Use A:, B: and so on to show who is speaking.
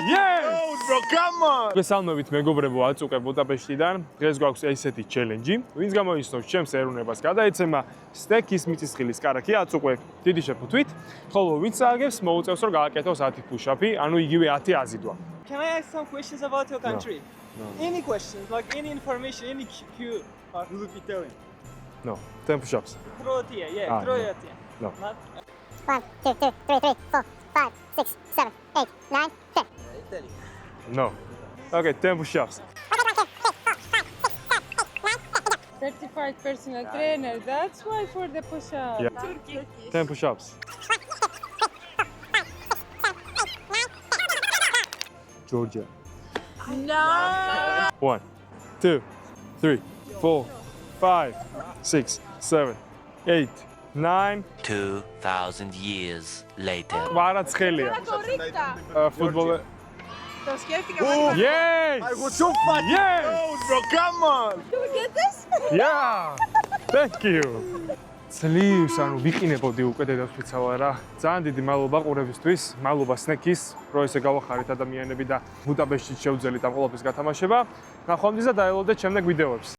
A: Yes!
B: Bro, come on!
A: გესალმებით მეგობრებო, აწუყე ბუდაპეშტიდან. დღეს გვაქვს ესეთი ჩელენჯი. ვინც გამოისნობს ჩემს ეროვნებას, გადაეცემა სტეკის მიწისყილის კარაქი აწუყე დიდი შეფუთვით, ხოლო ვინც ააგებს, მოუწევს რომ გააკეთოს 10 push-up-ი, ანუ იგივე 10 აზიდვა.
C: Can I ask some questions about your country?
A: No.
C: Any questions, like any information, any cue, you will be telling.
A: No, 10 push-ups.
C: Croatia, yeah,
A: Ah, no.
C: Croatia.
A: No.
C: Not
D: 1, 2, 2, 3, 4, 5, 6, 7, 8, 9, 10.
C: Italy.
A: No. Okay, 10 push-ups.
E: 35 personal trainer, that's why for the push-up.
A: Yeah.
E: Turkey.
A: 10 push-ups. Georgia.
E: No!
A: 1, 2, 3, 4, 5, 6, 7, 8, 9.
F: 2,000 years later.
A: Varatskelia.
E: Correcta.
A: Football.
E: Το σκέφτηκα
B: Oh,
E: πάντα.
A: Yes!
B: I was so fucking
A: Yes!
B: close, bro, come on!
E: Can we get this?
A: Yeah! Thank you. ძლივს, ანუ ვიყინებოდი უკვე დედოფლიცავა რა. ძალიან დიდი მადლობა ყურებისთვის, მადლობა სნეკის, რომ ესე გავახარით ადამიანები და ბუდაპეშტში შევძელით ამ ყველაფრის გათამაშება. ნახვამდის და დაელოდეთ შემდეგ ვიდეოებს.